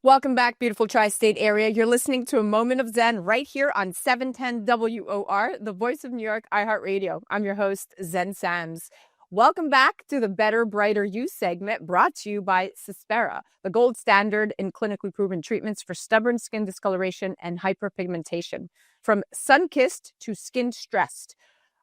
Welcome back, beautiful tri-state area. You're listening to A Moment of Zen right here on 710 WOR, the voice of New York, iHeartRadio. I'm your host, Zen Sams. Welcome back to the Better, Brighter You segment, brought to you by Cyspera, the gold standard in clinically proven treatments for stubborn skin discoloration and hyperpigmentation. From sun-kissed to skin-stressed,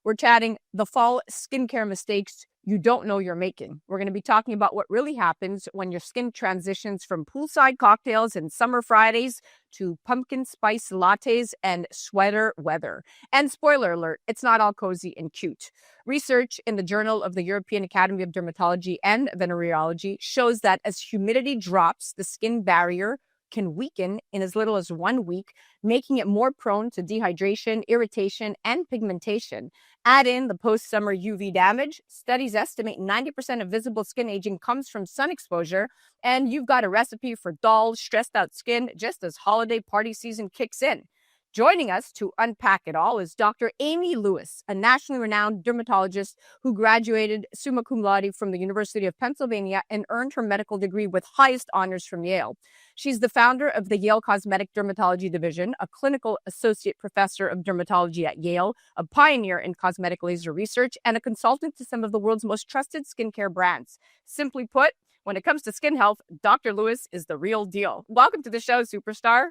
we're chatting the fall skincare mistakes you don't know you're making. We're going to be talking about what really happens when your skin transitions from poolside cocktails and summer Fridays to pumpkin spice lattes and sweater weather. And spoiler alert, it's not all cozy and cute. Research in the Journal of the European Academy of Dermatology and Venereology shows that as humidity drops, the skin barrier can weaken in as little as 1 week, making it more prone to dehydration, irritation, and pigmentation. Add in the post-summer UV damage. Studies estimate 90% of visible skin aging comes from sun exposure, and you've got a recipe for dull, stressed-out skin just as holiday party season kicks in. Joining us to unpack it all is Dr. Amy Lewis, a nationally renowned dermatologist who graduated summa cum laude from the University of Pennsylvania and earned her medical degree with highest honors from Yale. She's the founder of the Yale Cosmetic Dermatology Division, a clinical associate professor of dermatology at Yale, a pioneer in cosmetic laser research, and a consultant to some of the world's most trusted skincare brands. Simply put, when it comes to skin health, Dr. Lewis is the real deal. Welcome to the show, superstar.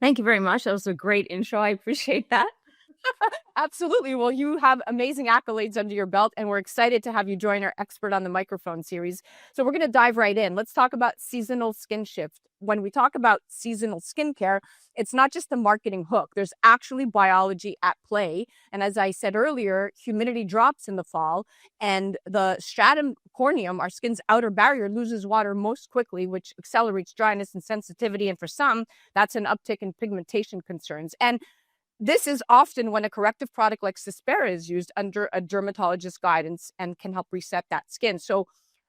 Thank you very much. That was a great intro. I appreciate that. Absolutely. Well, you have amazing accolades under your belt, and we're excited to have you join our Expert on the Microphone series. So we're going to dive right in. Let's talk about seasonal skin shift. When we talk about seasonal skincare, it's not just a marketing hook. There's actually biology at play. And as I said earlier, humidity drops in the fall, and the stratum corneum, our skin's outer barrier, loses water most quickly, which accelerates dryness and sensitivity. And for some, that's an uptick in pigmentation concerns. And this is often when a corrective product like Cyspera is used under a dermatologist's guidance and can help reset that skin. So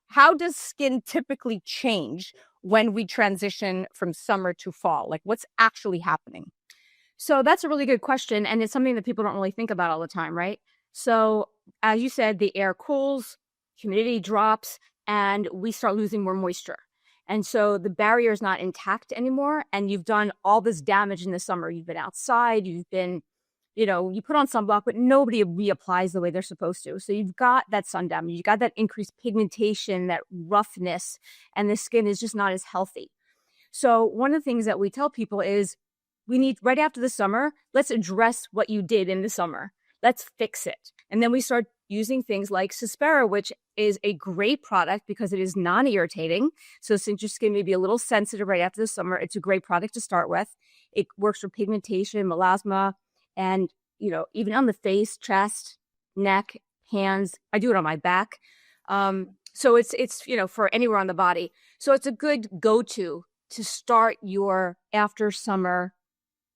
how does skin typically change when we transition from summer to fall? Like, what's actually happening? So that's a really good question. And it's something that people don't really think about all the time, right? So as you said, the air cools, humidity drops, and we start losing more moisture. And so the barrier is not intact anymore. And you've done all this damage in the summer. You've been outside, you've been, you put on sunblock, but nobody reapplies the way they're supposed to. So you've got that sun damage, you've got that increased pigmentation, that roughness, and the skin is just not as healthy. So one of the things that we tell people is we need, right after the summer, let's address what you did in the summer. Let's fix it. And then we start using things like Cyspera, which is a great product because it is non-irritating. So since your skin may be a little sensitive right after the summer, it's a great product to start with. It works for pigmentation, melasma, and, even on the face, chest, neck, hands. I do it on my back. So it's for anywhere on the body. So it's a good go-to to start your after summer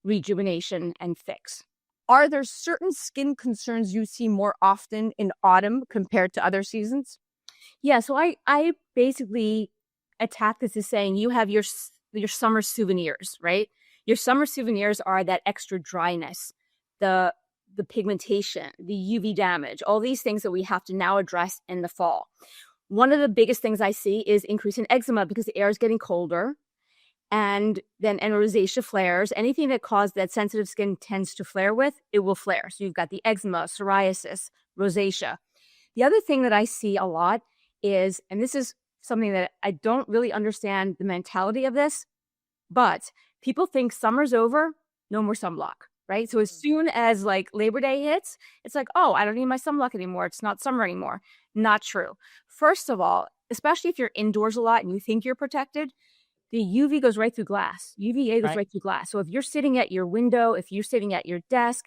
rejuvenation and fix. Are there certain skin concerns you see more often in autumn compared to other seasons? Yeah, so I basically attack this as saying you have your summer souvenirs, right? Your summer souvenirs are that extra dryness, the pigmentation, the UV damage, all these things that we have to now address in the fall. One of the biggest things I see is increase in eczema because the air is getting colder. And then rosacea flares. Anything that sensitive skin tends to flare with, it will flare. So you've got the eczema, psoriasis, rosacea. The other thing that I see a lot is, and this is something that I don't really understand the mentality of this, but people think summer's over, no more sunblock, right? So as soon as like Labor Day hits, it's like, oh, I don't need my sunblock anymore. It's not summer anymore. Not true. First of all, especially if you're indoors a lot and you think you're protected, the UV goes right through glass. UVA goes right through glass. So if you're sitting at your window, if you're sitting at your desk,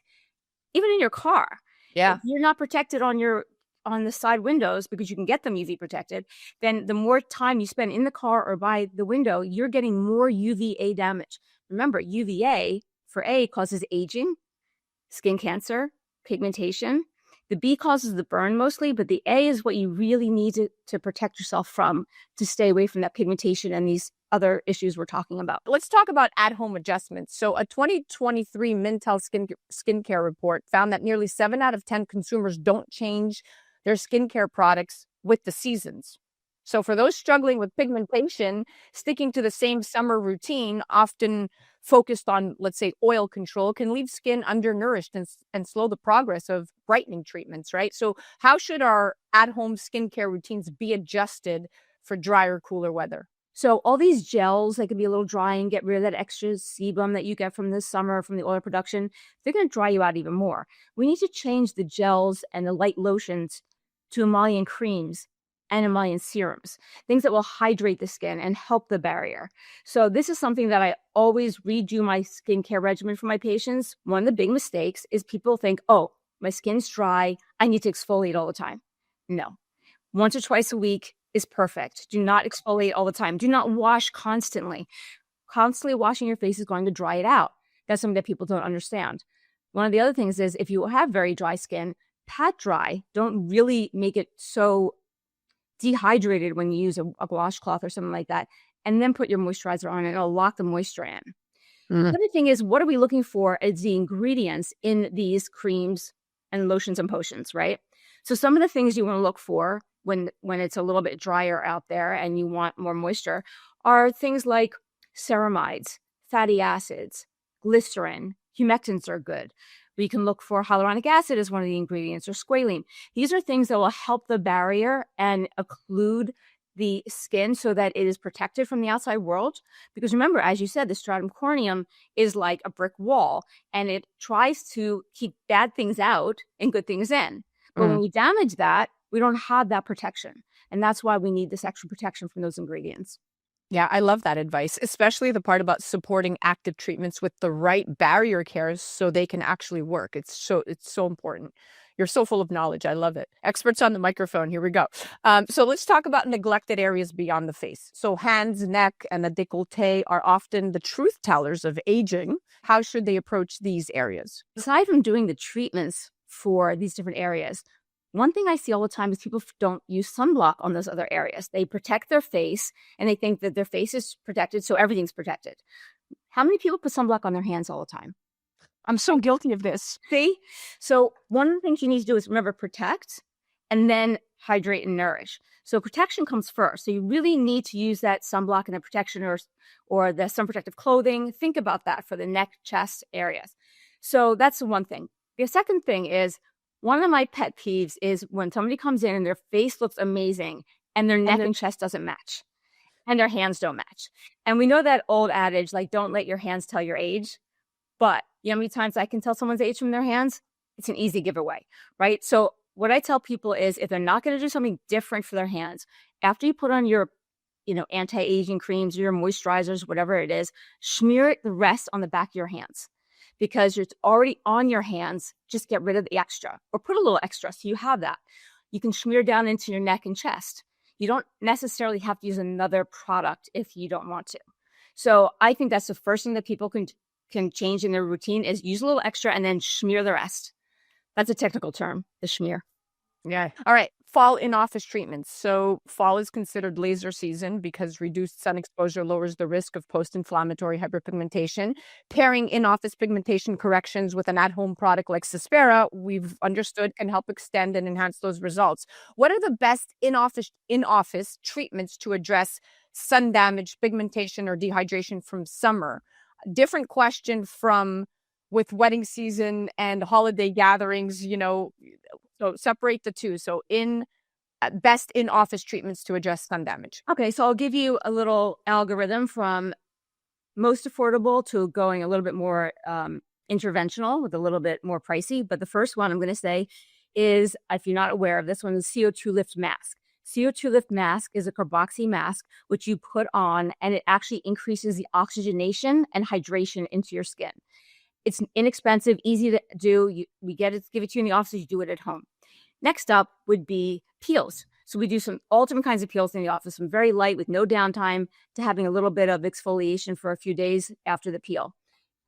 even in your car, if you're not protected on the side windows because you can get them UV protected, then the more time you spend in the car or by the window, you're getting more UVA damage. Remember, UVA for A causes aging, skin cancer, pigmentation. The B causes the burn mostly, but the A is what you really need to protect yourself from to stay away from that pigmentation and these other issues we're talking about. Let's talk about at-home adjustments. So a 2023 Mintel skincare report found that nearly 7 out of 10 consumers don't change their skincare products with the seasons. So for those struggling with pigmentation, sticking to the same summer routine, often focused on, let's say, oil control, can leave skin undernourished and slow the progress of brightening treatments, right? So how should our at-home skincare routines be adjusted for drier, cooler weather? So all these gels, they can be a little dry and get rid of that extra sebum that you get from the summer, from the oil production. They're going to dry you out even more. We need to change the gels and the light lotions to emollient creams and emollient serums, things that will hydrate the skin and help the barrier. So this is something that I always redo my skincare regimen for my patients. One of the big mistakes is people think, oh, my skin's dry, I need to exfoliate all the time. No. Once or twice a week is perfect. Do not exfoliate all the time. Do not wash constantly. Constantly washing your face is going to dry it out. That's something that people don't understand. One of the other things is if you have very dry skin, pat dry. Don't really make it so dehydrated when you use a washcloth or something like that. And then put your moisturizer on and it'll lock the moisture in. The other thing is, what are we looking for as the ingredients in these creams and lotions and potions, right? So some of the things you want to look for when it's a little bit drier out there and you want more moisture are things like ceramides, fatty acids, glycerin, humectants are good. We can look for hyaluronic acid as one of the ingredients, or squalene. These are things that will help the barrier and occlude the skin so that it is protected from the outside world. Because remember, as you said, the stratum corneum is like a brick wall and it tries to keep bad things out and good things in. But when we damage that, we don't have that protection. And that's why we need this extra protection from those ingredients. Yeah, I love that advice, especially the part about supporting active treatments with the right barrier cares so they can actually work. It's so important. You're so full of knowledge. I love it. Experts on the microphone. Here we go. So let's talk about neglected areas beyond the face. So hands, neck, and the décolleté are often the truth tellers of aging. How should they approach these areas? Aside from doing the treatments for these different areas, one thing I see all the time is people don't use sunblock on those other areas. They protect their face and they think that their face is protected, so everything's protected. How many people put sunblock on their hands all the time? I'm so guilty of this. See? So one of the things you need to do is remember protect and then hydrate and nourish. So protection comes first. So you really need to use that sunblock and the protection or the sun protective clothing. Think about that for the neck, chest areas. So that's the one thing. The second thing is, one of my pet peeves is when somebody comes in and their face looks amazing and their neck and chest doesn't match and their hands don't match. And we know that old adage, like, don't let your hands tell your age. But you know how many times I can tell someone's age from their hands? It's an easy giveaway, right? So what I tell people is if they're not going to do something different for their hands, after you put on your anti-aging creams, your moisturizers, whatever it is, smear the rest on the back of your hands. Because it's already on your hands, just get rid of the extra or put a little extra so you have that. You can smear down into your neck and chest. You don't necessarily have to use another product if you don't want to. So I think that's the first thing that people can change in their routine is use a little extra and then smear the rest. That's a technical term, the smear. Yeah. All right. Fall in-office treatments. So fall is considered laser season because reduced sun exposure lowers the risk of post-inflammatory hyperpigmentation. Pairing in-office pigmentation corrections with an at-home product like Cyspera, we've understood can help extend and enhance those results. What are the best in-office treatments to address sun damage, pigmentation, or dehydration from summer? Different question from with wedding season and holiday gatherings, so separate the two. So best in-office treatments to address sun damage. Okay, so I'll give you a little algorithm from most affordable to going a little bit more interventional with a little bit more pricey. But the first one I'm going to say is, if you're not aware of this one, is CO2 Lift Mask. CO2 Lift Mask is a carboxy mask, which you put on, and it actually increases the oxygenation and hydration into your skin. It's inexpensive, easy to do. We give it to you in the office, you do it at home. Next up would be peels. So we do all different kinds of peels in the office, from very light with no downtime to having a little bit of exfoliation for a few days after the peel.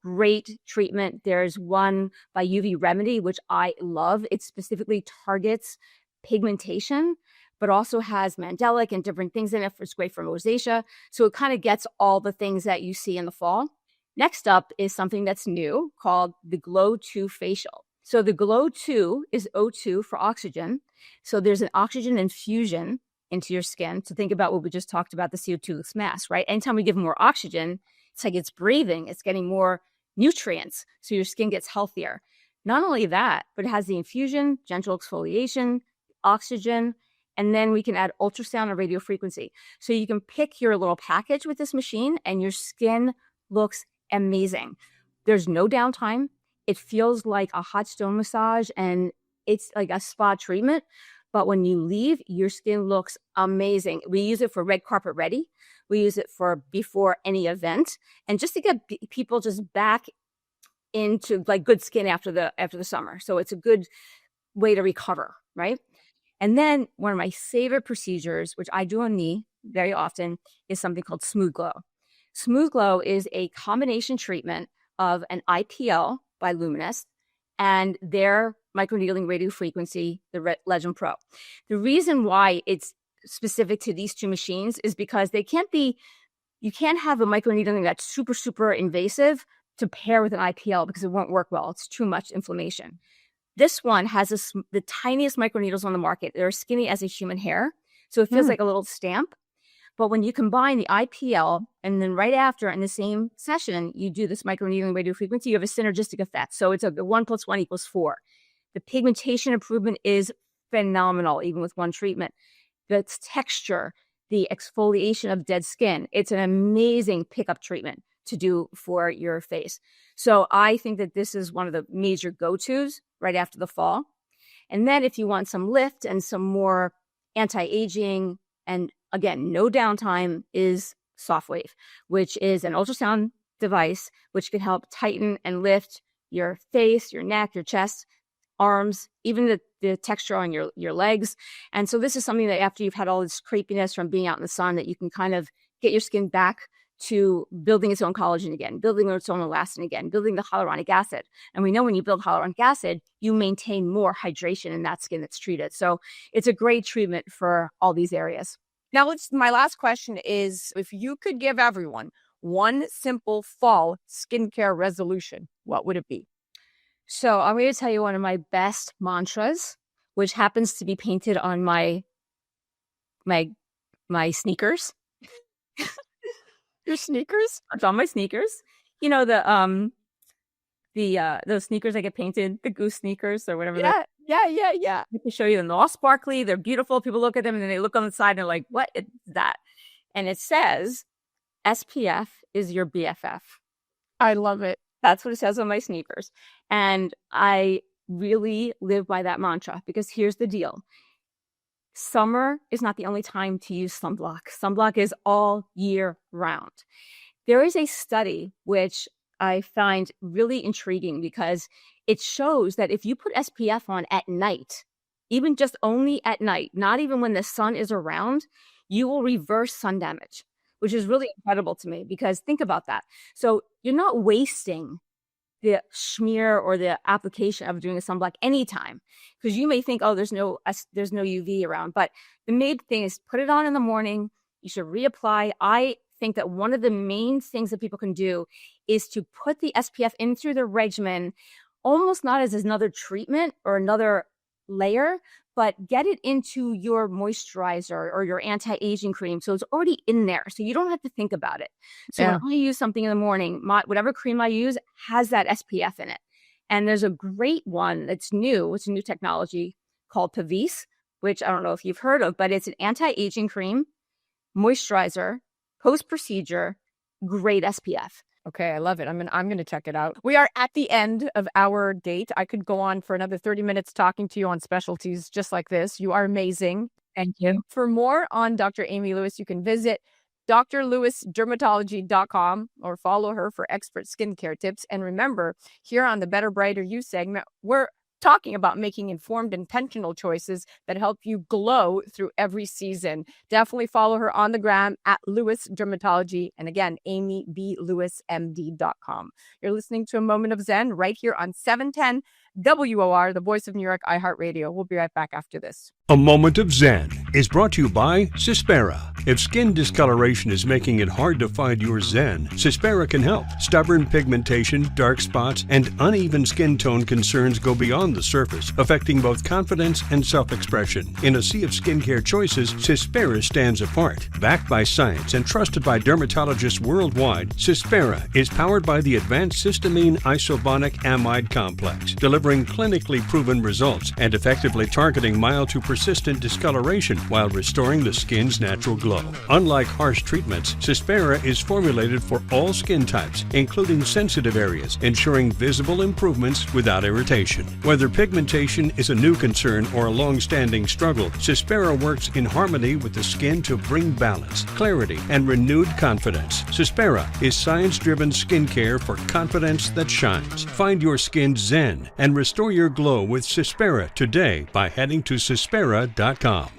Great treatment. There's one by UV Remedy, which I love. It specifically targets pigmentation, but also has mandelic and different things in it. It's great for rosacea. So it kind of gets all the things that you see in the fall. Next up is something that's new called the Glow 2 Facial. So the Glow 2 is O2 for oxygen. So there's an oxygen infusion into your skin. So think about what we just talked about, the CO2 mask, right? Anytime we give more oxygen, it's like it's breathing, it's getting more nutrients, so your skin gets healthier. Not only that, but it has the infusion, gentle exfoliation, oxygen, and then we can add ultrasound and radio frequency. So you can pick your little package with this machine and your skin looks amazing. There's no downtime. It feels like a hot stone massage and it's like a spa treatment. But when you leave, your skin looks amazing. We use it for red carpet ready. We use it for before any event, and just to get people just back into like good skin after the summer. So it's a good way to recover, right? And then one of my favorite procedures, which I do on knee very often, is something called Smooth Glow. Smooth Glow is a combination treatment of an IPL by Luminous and their microneedling radiofrequency, the Legend Pro. The reason why it's specific to these two machines is because you can't have a microneedling that's super, super invasive to pair with an IPL because it won't work well. It's too much inflammation. This one has the tiniest microneedles on the market. They're as skinny as a human hair. So it feels like a little stamp. But when you combine the IPL and then right after in the same session, you do this microneedling radiofrequency, you have a synergistic effect. So it's a 1 + 1 = 4. The pigmentation improvement is phenomenal, even with one treatment. The texture, the exfoliation of dead skin, it's an amazing pickup treatment to do for your face. So I think that this is one of the major go-tos right after the fall. And then if you want some lift and some more anti-aging, and again, no downtime, is SoftWave, which is an ultrasound device which can help tighten and lift your face, your neck, your chest, arms, even the texture on your legs. And so this is something that after you've had all this crepiness from being out in the sun, that you can kind of get your skin back to building its own collagen again, building its own elastin again, building the hyaluronic acid. And we know when you build hyaluronic acid, you maintain more hydration in that skin that's treated. So it's a great treatment for all these areas. Now, my last question is, if you could give everyone one simple fall skincare resolution, what would it be? So I'm going to tell you one of my best mantras, which happens to be painted on my sneakers. Your sneakers? It's on my sneakers. You know, those sneakers that get painted, the goose sneakers or whatever. Yeah. I can show you them. They're all sparkly. They're beautiful. People look at them and then they look on the side and they're like, what is that? And it says, SPF is your BFF. I love it. That's what it says on my sneakers. And I really live by that mantra because here's the deal. Summer is not the only time to use sunblock. Sunblock is all year round. There is a study which I find really intriguing because it shows that if you put SPF on at night, even just only at night, not even when the sun is around, you will reverse sun damage, which is really incredible to me because think about that. So you're not wasting the smear or the application of doing a sunblock anytime, because you may think, oh, there's no UV around. But the main thing is put it on in the morning. You should reapply. I think that one of the main things that people can do is to put the SPF in through their regimen, almost not as another treatment or another layer, but get it into your moisturizer or your anti-aging cream. So it's already in there. So you don't have to think about it. So when I use something in the morning, whatever cream I use has that SPF in it. And there's a great one that's new. It's a new technology called Pavise, which I don't know if you've heard of, but it's an anti-aging cream, moisturizer, post-procedure, great SPF. Okay, I love it. I'm going to check it out. We are at the end of our date. I could go on for another 30 minutes talking to you on specialties just like this. You are amazing. Thank you. For more on Dr. Amy Lewis, you can visit drlewisdermatology.com or follow her for expert skincare tips. And remember, here on the Better, Brighter You segment, we're talking about making informed, intentional choices that help you glow through every season. Definitely follow her on the gram at Lewis Dermatology. And again, amyBLewisMD.com. You're listening to A Moment of Zen right here on 710 WOR, the voice of New York, iHeartRadio. We'll be right back after this. A Moment of Zen is brought to you by Cyspera. If skin discoloration is making it hard to find your Zen, Cyspera can help. Stubborn pigmentation, dark spots, and uneven skin tone concerns go beyond the surface, affecting both confidence and self-expression. In a sea of skincare choices, Cyspera stands apart. Backed by science and trusted by dermatologists worldwide, Cyspera is powered by the advanced cysteamine isobonic amide complex, delivering clinically proven results and effectively targeting mild to persistent discoloration while restoring the skin's natural glow. Unlike harsh treatments, Cyspera is formulated for all skin types, including sensitive areas, ensuring visible improvements without irritation. Whether pigmentation is a new concern or a long-standing struggle, Cyspera works in harmony with the skin to bring balance, clarity, and renewed confidence. Cyspera is science-driven skincare for confidence that shines. Find your skin zen and restore your glow with Cyspera today by heading to Cyspera.com.